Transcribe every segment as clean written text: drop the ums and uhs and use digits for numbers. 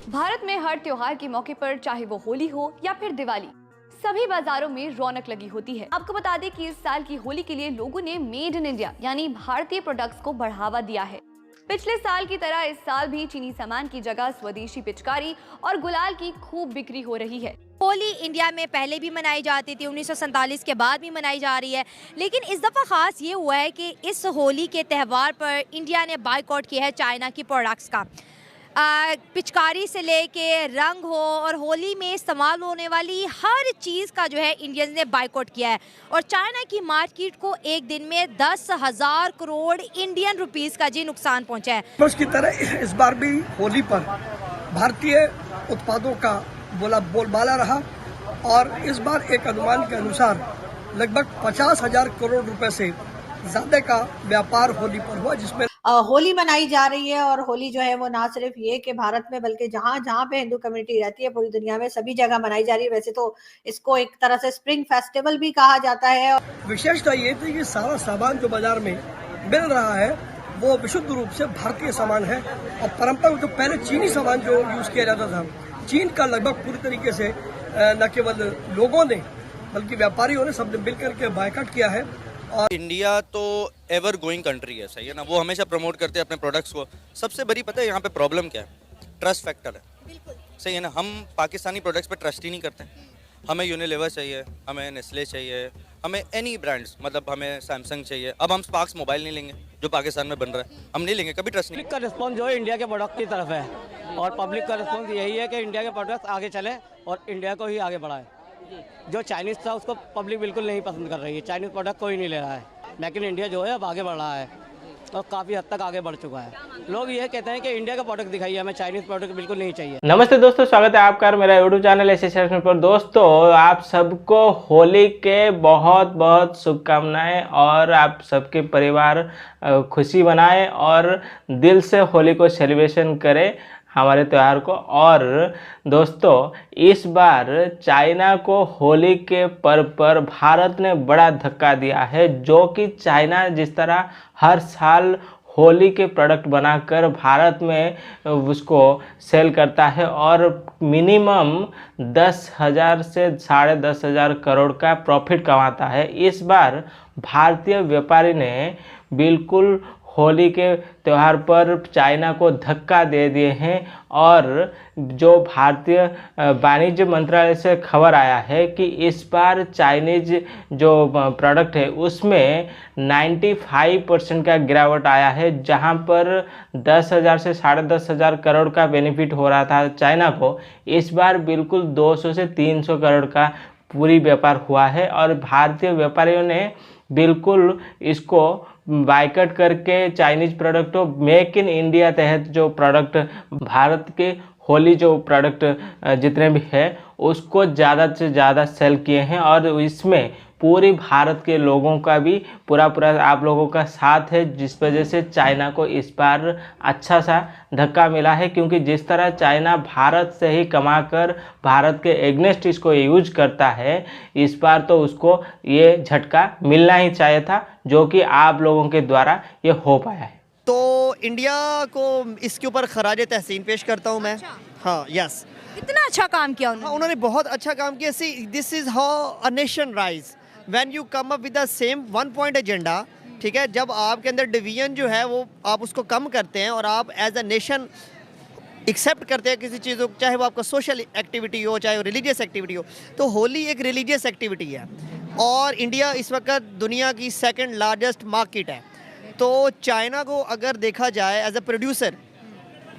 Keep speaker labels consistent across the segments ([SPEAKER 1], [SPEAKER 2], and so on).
[SPEAKER 1] भारत में हर त्योहार के मौके पर, चाहे वो होली हो या फिर दिवाली, सभी बाजारों में रौनक लगी होती है। आपको बता दें कि इस साल की होली के लिए लोगों ने मेड इन इंडिया यानी भारतीय प्रोडक्ट्स को बढ़ावा दिया है। पिछले साल की तरह इस साल भी चीनी सामान की जगह स्वदेशी पिचकारी और गुलाल की खूब बिक्री हो रही है।
[SPEAKER 2] होली इंडिया में पहले भी मनाई जाती थी, 1947 के बाद भी मनाई जा रही है, लेकिन इस दफ़ा ख़ास ये हुआ है कि इस होली के त्यौहार पर इंडिया ने बायकॉट किया है चाइना की प्रोडक्ट्स का। पिचकारी से लेके रंग हो और होली में इस्तेमाल होने वाली हर चीज़ का जो है इंडियंस ने बायकॉट किया है और चाइना की मार्केट को एक दिन में 10,000 करोड़ इंडियन रुपीस का जी नुकसान पहुंचा है।
[SPEAKER 3] उसकी तरह इस बार भी होली पर भारतीय उत्पादों का बोलबाला रहा और इस बार एक अनुमान के अनुसार लगभग 50,000 करोड़ रुपए से ज्यादा का व्यापार होली पर हुआ, जिसमें
[SPEAKER 4] होली मनाई जा रही है। और होली जो है वो ना सिर्फ ये कि भारत में बल्कि जहाँ जहाँ पे हिंदू कम्युनिटी रहती है पूरी दुनिया में सभी जगह मनाई जा रही है। वैसे तो इसको एक तरह से स्प्रिंग फेस्टिवल भी कहा जाता है।
[SPEAKER 3] विशेषता ये थी कि सारा सामान जो बाजार में मिल रहा है वो विशुद्ध रूप से भारतीय सामान है और परंपरा जो पहले चीनी सामान जो यूज किया जाता था, चीन का लगभग पूरी तरीके से न केवल लोगों ने बल्कि व्यापारियों ने सबने मिलकर के बायकॉट किया है।
[SPEAKER 5] और इंडिया तो एवर गोइंग कंट्री है, सही है ना, वो हमेशा प्रमोट करते हैं अपने प्रोडक्ट्स को। सबसे बड़ी पता है यहाँ पे प्रॉब्लम क्या है? ट्रस्ट फैक्टर है। बिल्कुल सही है ना, हम पाकिस्तानी प्रोडक्ट्स पे ट्रस्ट ही नहीं करते। हमें यूनिलीवर चाहिए, हमें नेस्ले चाहिए, हमें एनी ब्रांड्स, मतलब हमें सैमसंग चाहिए। अब हम स्पार्क्स मोबाइल नहीं लेंगे जो पाकिस्तान में बन रहा है, हम नहीं लेंगे, कभी ट्रस्ट नहीं।
[SPEAKER 6] पब्लिक का रिस्पॉन्स जो है इंडिया के प्रोडक्ट की तरफ है और पब्लिक का रिस्पॉन्स यही है कि इंडिया के प्रोडक्ट्स आगे चले और इंडिया को ही आगे बढ़ाए। जो चाइनीज़ था उसको पब्लिक बिल्कुल नहीं पसंद कर रही है, चाइनीज़ प्रोडक्ट कोई नहीं ले रहा है, लेकिन इंडिया जो है अब आगे बढ़ रहा है और काफ़ी हद तक आगे बढ़ चुका है। लोग ये कहते हैं कि इंडिया का प्रोडक्ट दिखाइए, हमें चाइनीज़ प्रोडक्ट बिल्कुल नहीं चाहिए।
[SPEAKER 7] नमस्ते दोस्तों, स्वागत है आपका मेरा यूट्यूब चैनल ऐसे सेक्शन पर। दोस्तों, आप सबको होली के बहुत बहुत शुभकामनाएं और आप सबके परिवार खुशी मनाएं और दिल से होली को सेलिब्रेशन करें, हमारे त्यौहार को। और दोस्तों, इस बार चाइना को होली के पर्व पर भारत ने बड़ा धक्का दिया है, जो कि चाइना जिस तरह हर साल होली के प्रोडक्ट बनाकर भारत में उसको सेल करता है और मिनिमम 10,000 से 10,500 करोड़ का प्रॉफिट कमाता है, इस बार भारतीय व्यापारी ने बिल्कुल होली के त्यौहार पर चाइना को धक्का दे दिए हैं। और जो भारतीय वाणिज्य मंत्रालय से खबर आया है कि इस बार चाइनीज जो प्रोडक्ट है उसमें 95% का गिरावट आया है, जहां पर 10,000 से 10,500 करोड़ का बेनिफिट हो रहा था चाइना को, इस बार बिल्कुल 200 से 300 करोड़ का पूरी व्यापार हुआ है। और भारतीय व्यापारियों ने बिल्कुल इसको बायकॉट करके चाइनीज प्रोडक्ट को मेक इन इंडिया तहत जो प्रोडक्ट भारत के होली जो प्रोडक्ट जितने भी है उसको ज़्यादा से ज़्यादा सेल किए हैं। और इसमें पूरी भारत के लोगों का भी पूरा आप लोगों का साथ है, जिस वजह से चाइना को इस बार अच्छा सा धक्का मिला है। क्योंकि जिस तरह चाइना भारत से ही कमाकर भारत के एग्नेस्ट इसको यूज करता है, इस बार तो उसको ये झटका मिलना ही चाहिए था, जो कि आप लोगों के द्वारा ये हो पाया है।
[SPEAKER 8] तो इंडिया को इसके ऊपर खराज तहसीन पेश करता हूँ मैं। हाँ, यस,
[SPEAKER 2] इतना अच्छा काम किया उन्होंने।
[SPEAKER 8] उन्होंने बहुत अच्छा काम किया। See, this is how a nation rise when you come up with the same one point agenda. ठीक है, जब आपके अंदर डिवीजन जो है वो आप उसको कम करते हैं और आप एज अ नेशन एक्सेप्ट करते हैं किसी चीज़ को, चाहे वो आपका सोशल एक्टिविटी हो चाहे वो रिलीजियस एक्टिविटी हो। तो होली एक रिलीजियस एक्टिविटी है और इंडिया इस वक्त दुनिया की सेकंड लार्जेस्ट मार्केट है। तो चाइना को अगर देखा जाए एज अ प्रोड्यूसर,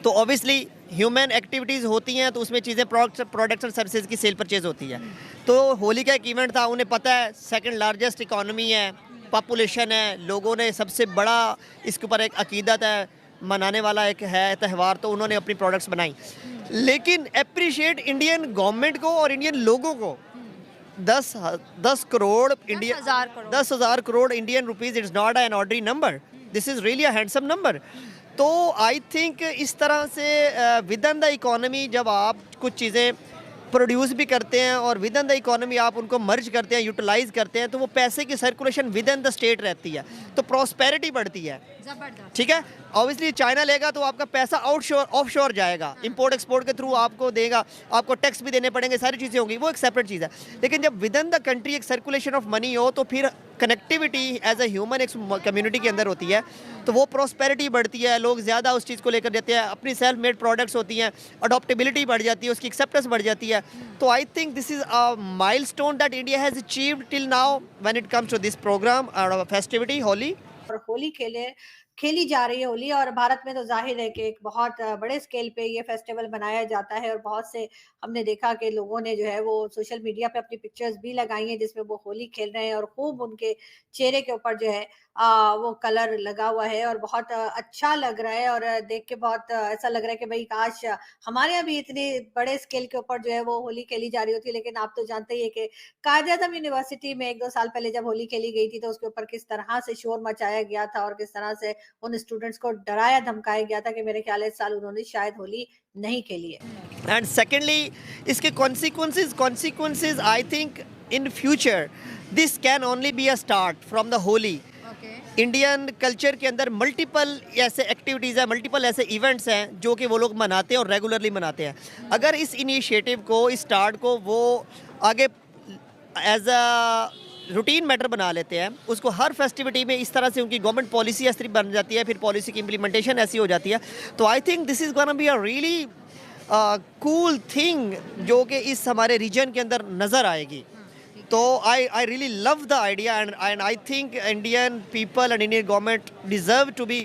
[SPEAKER 8] तो ऑब्वियसली ह्यूमन एक्टिविटीज़ होती हैं, तो उसमें चीज़ें प्रोडक्ट्स और सर्विसेज की सेल परचेज होती है। तो होली का एक इवेंट था, उन्हें पता है सेकंड लार्जेस्ट इकोनॉमी है, पॉपुलेशन है, लोगों ने सबसे बड़ा इसके ऊपर एक अकीदत है, मनाने वाला एक है त्यौहार, तो उन्होंने अपनी प्रोडक्ट्स बनाई। लेकिन अप्रिशिएट इंडियन गवर्नमेंट को और इंडियन लोगों को 10 crore India 10,000 crore Indian rupees it's not an ordinary number, this is really a handsome number. तो आई थिंक इस तरह से विद इन द इकोनॉमी जब आप कुछ चीज़ें प्रोड्यूस भी करते हैं और विद इन द इकोनॉमी आप उनको मर्ज करते हैं, यूटिलाइज करते हैं, तो वो पैसे की circulation with in the state रहती है, तो प्रॉस्पेरिटी बढ़ती है। ठीक है। ऑब्वियसली चाइना लेगा तो आपका पैसा ऑफशोर जाएगा, इंपोर्ट एक्सपोर्ट के थ्रू आपको देगा, आपको टैक्स भी देने पड़ेंगे, सारी चीज़ें होंगी, वो एक सेपरेट चीज़ है। लेकिन जब विद इन द कंट्री एक सर्कुलेशन ऑफ मनी हो तो फिर कनेक्टिविटी एज ए ह्यूमन एक कम्युनिटी के अंदर होती है, तो वो प्रोस्पेरिटी बढ़ती है, लोग ज़्यादा उस चीज़ को लेकर जाते हैं, अपनी सेल्फ मेड प्रोडक्ट्स होती हैं, अडॉप्टेबिलिटी बढ़ जाती है, उसकी एक्सेप्टेंस बढ़ जाती है। तो I think this is a milestone that India has achieved till now when it comes to this program और फेस्टिविटी होली।
[SPEAKER 4] और होली खेली जा रही है होली, और भारत में तो जाहिर है कि एक बहुत बड़े स्केल पे ये फेस्टिवल मनाया जाता है। और बहुत से हमने देखा कि लोगों ने जो है वो सोशल मीडिया पे अपनी पिक्चर्स भी लगाई हैं जिसमें वो होली खेल रहे हैं, और खूब उनके चेहरे के ऊपर जो है वो कलर लगा हुआ है, और बहुत अच्छा लग रहा है। और देख के बहुत ऐसा लग रहा है कि भाई काश हमारे यहाँ भी इतने बड़े स्केल के ऊपर जो है वो होली खेली जा रही होती है। लेकिन आप तो जानते ही है कि कायद-ए-आज़म यूनिवर्सिटी में 1-2 साल पहले जब होली खेली गई थी तो उसके ऊपर किस तरह से शोर मचाया गया था, और किस तरह से उन स्टूडेंट्स को डराया धमकाया गया था कि मेरे ख्याल है इस साल उन्होंने शायद होली नहीं खेली है।
[SPEAKER 8] एंड सेकेंडली इसके consequences I think in future this can only be a start from the Holi. Indian culture के अंदर मल्टीपल ऐसे एक्टिविटीज़ हैं, मल्टीपल ऐसे इवेंट्स हैं जो कि वो लोग मनाते हैं और रेगुलरली मनाते हैं। अगर इस इनिशिएटिव को, इस स्टार्ट को वो आगे एज अ रूटीन मैटर बना लेते हैं, उसको हर फेस्टिविटी में इस तरह से उनकी गवर्नमेंट पॉलिसी ऐसी बन जाती है, फिर पॉलिसी की इम्प्लीमेंटेशन ऐसी हो जाती है, तो I think this is gonna be a really cool thing जो कि इस हमारे रीजन के अंदर नज़र आएगी। तो I really love the idea and I think Indian people and Indian government deserve to be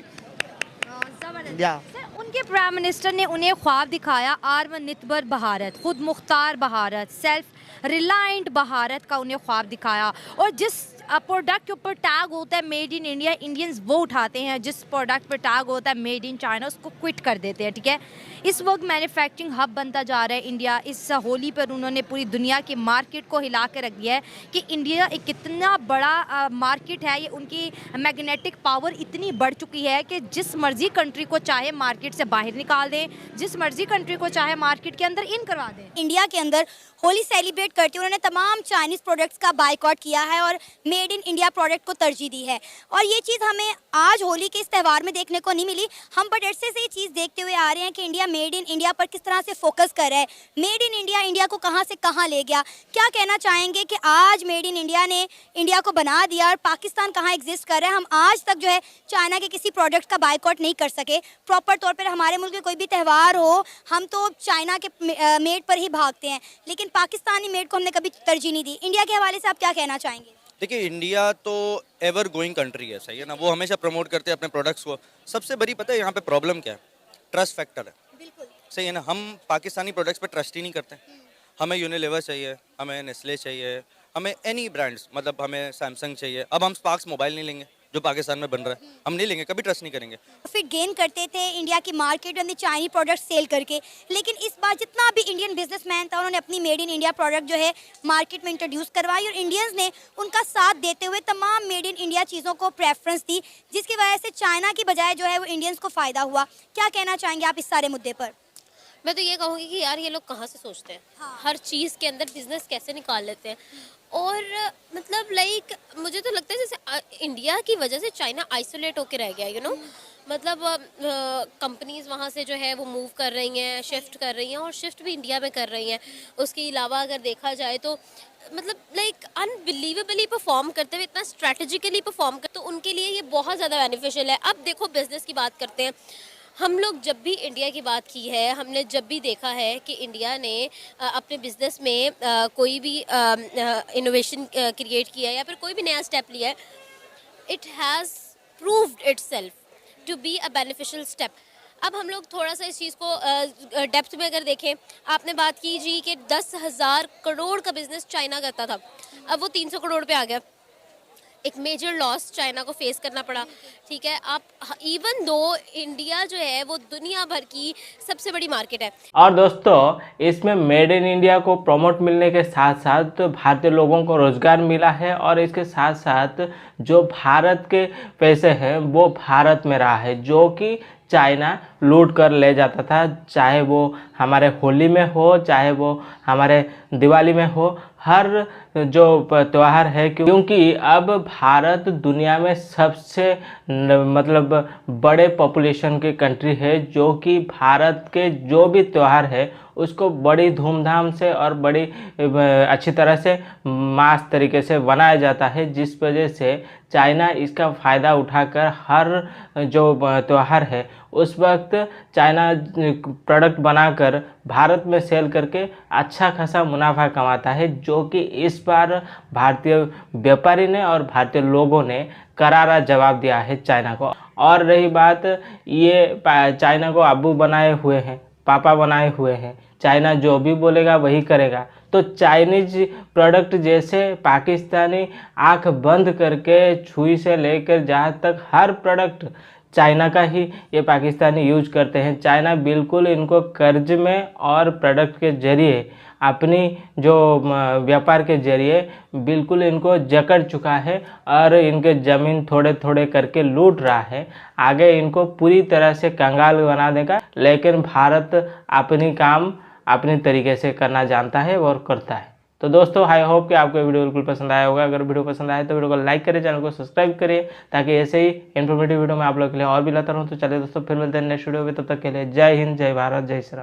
[SPEAKER 2] उनके प्राइम मिनिस्टर ने उन्हें ख्वाब दिखाया आत्मनिर्भर भारत, खुद मुख्तार भारत, सेल्फ रिलायंट भारत का उन्हें ख्वाब दिखाया। और जिस प्रोडक्ट के ऊपर टैग होता है मेड इन इंडिया, इंडियंस वो उठाते हैं, जिस प्रोडक्ट पर टैग होता है मेड इन चाइना उसको क्विट कर देते हैं। ठीक है, इस वक्त मैन्युफैक्चरिंग हब बनता जा रहा है इंडिया। इस होली पर उन्होंने पूरी दुनिया की मार्केट को हिला के रख दिया है कि इंडिया एक कितना बड़ा मार्केट है। ये उनकी मैग्नेटिक पावर इतनी बढ़ चुकी है कि जिस मर्जी कंट्री को चाहे मार्केट से बाहर निकाल दें, जिस मर्जी कंट्री को चाहे मार्केट के अंदर इन करवा दें।
[SPEAKER 9] इंडिया के अंदर होली सेलिब्रेट करते हुए उन्होंने तमाम चाइनीज़ प्रोडक्ट्स का बाइकआउट किया है और मेड इन इंडिया प्रोडक्ट को तरजीह दी है। और ये चीज़ हमें आज होली के इस त्यौहार में देखने को नहीं मिली। हम बड़े अरसे से ये चीज़ देखते हुए आ रहे हैं कि इंडिया मेड इन इंडिया पर किस तरह से फोकस कर रहा है। मेड इन इंडिया इंडिया को कहाँ से कहाँ ले गया। क्या कहना चाहेंगे कि आज मेड इन इंडिया ने इंडिया को बना दिया और पाकिस्तान कहाँ एग्जिस्ट कर रहा है। हम आज तक जो है चाइना के किसी प्रोडक्ट का बाइकआउट नहीं कर सके। प्रॉपर तौर पर हमारे मुल्क में कोई भी त्यौहार हो हम तो चाइना के मेड पर ही भागते हैं, लेकिन पाकिस्तानी मेड को हमने कभी तरजीह नहीं दी। इंडिया के हवाले से आप क्या कहना चाहेंगे?
[SPEAKER 5] देखिए, इंडिया तो एवर गोइंग कंट्री है, सही है ना। वो हमेशा प्रमोट करते हैं अपने प्रोडक्ट्स को। सबसे बड़ी पता है यहाँ पे प्रॉब्लम क्या है? ट्रस्ट फैक्टर है।
[SPEAKER 9] बिल्कुल
[SPEAKER 5] सही है ना। हम पाकिस्तानी प्रोडक्ट्स पे ट्रस्ट ही नहीं करते। हमें यूनिलीवर चाहिए, हमें नेस्ले चाहिए, हमें एनी ब्रांड्स, मतलब हमें सैमसंग चाहिए। अब हम स्पार्क्स मोबाइल नहीं लेंगे जो पाकिस्तान में बन रहा है, हम नहीं लेंगे, कभी ट्रस्ट नहीं करेंगे।
[SPEAKER 9] फिर गेन करते थे इंडिया की मार्केट में चाइनीज प्रोडक्ट सेल करके, लेकिन इस बार जितना भी इंडियन बिजनेसमैन था उन्होंने अपनी मेड इन इंडिया प्रोडक्ट जो है मार्केट में इंट्रोड्यूस करवाई और इंडियंस ने उनका साथ देते हुए तमाम मेड इन इंडिया चीज़ों को प्रेफरेंस दी, जिसकी वजह से चाइना की बजाय जो है वो इंडियंस को फ़ायदा हुआ। क्या कहना चाहेंगे आप इस सारे मुद्दे पर?
[SPEAKER 10] मैं तो ये कहूँगी कि यार ये लोग कहाँ से सोचते हैं। हाँ। हर चीज़ के अंदर बिजनेस कैसे निकाल लेते हैं। और मतलब लाइक मुझे तो लगता है जैसे इंडिया की वजह से चाइना आइसोलेट होके रह गया, यू नो। मतलब कंपनीज वहाँ से जो है वो मूव कर रही हैं, शिफ्ट कर रही हैं, और शिफ्ट भी इंडिया में कर रही हैं। उसके अलावा अगर देखा जाए तो मतलब लाइक अनबिलीवेबली परफॉर्म करते हुए, इतना स्ट्रैटेजिकली परफॉर्म करते, तो उनके लिए ये बहुत ज़्यादा बेनिफिशियल है। अब देखो बिजनेस की बात करते हैं। हम लोग जब भी इंडिया की बात की है, हमने जब भी देखा है कि इंडिया ने अपने बिजनेस में कोई भी इनोवेशन क्रिएट किया है या फिर कोई भी नया स्टेप लिया है, it has proved itself to be a beneficial step. अब हम लोग थोड़ा सा इस चीज़ को डेप्थ में अगर देखें, आपने बात की जी कि 10,000 करोड़ का बिजनेस चाइना करता था, अब वो 300 करोड़ पे आ गया। एक मेजर लॉस चाइना को फेस करना पड़ा। ठीक है, आप इवन दो इंडिया जो है वो दुनिया भर की सबसे बड़ी मार्केट है।
[SPEAKER 7] और दोस्तों, इसमें मेड इन इंडिया को प्रमोट मिलने के साथ साथ भारतीय लोगों को रोजगार मिला है, और इसके साथ साथ जो भारत के पैसे हैं वो भारत में रहा है, जो कि चाइना लूट कर ले जाता था, चाहे वो हमारे होली में हो, चाहे वो हमारे दिवाली में हो, हर जो त्यौहार है, क्योंकि अब भारत दुनिया में सबसे मतलब बड़े पॉपुलेशन की कंट्री है, जो कि भारत के जो भी त्यौहार है उसको बड़ी धूमधाम से और बड़ी अच्छी तरह से मास तरीके से बनाया जाता है, जिस वजह से चाइना इसका फ़ायदा उठाकर हर जो त्यौहार है उस वक्त चाइना प्रोडक्ट बनाकर भारत में सेल करके अच्छा खासा मुनाफा कमाता है, जो कि इस बार भारतीय व्यापारी ने और भारतीय लोगों ने करारा जवाब दिया है चाइना को। और रही बात, ये चाइना को अब्बू बनाए हुए हैं, पापा बनाए हुए हैं, चाइना जो भी बोलेगा वही करेगा। तो चाइनीज प्रोडक्ट जैसे पाकिस्तानी आंख बंद करके छुई से लेकर जहाँ तक हर प्रोडक्ट चाइना का ही ये पाकिस्तानी यूज करते हैं। चाइना बिल्कुल इनको कर्ज में और प्रोडक्ट के जरिए अपनी जो व्यापार के जरिए बिल्कुल इनको जकड़ चुका है और इनके ज़मीन थोड़े थोड़े करके लूट रहा है। आगे इनको पूरी तरह से कंगाल बना देगा, लेकिन भारत अपनी काम अपने तरीके से करना जानता है और करता है। तो दोस्तों, आई होप कि आपको वीडियो बिल्कुल पसंद आया होगा। अगर वीडियो पसंद आए तो वीडियो को लाइक करिए, चैनल को सब्सक्राइब करिए, ताकि ऐसे ही इन्फॉर्मेटिव वीडियो मैं आप लोगों के लिए और भी लाता रहूँ। तो चलिए दोस्तों, फिर मिलते हैं नेक्स्ट वीडियो में, तब तक के लिए जय हिंद, जय भारत, जय श्री राम।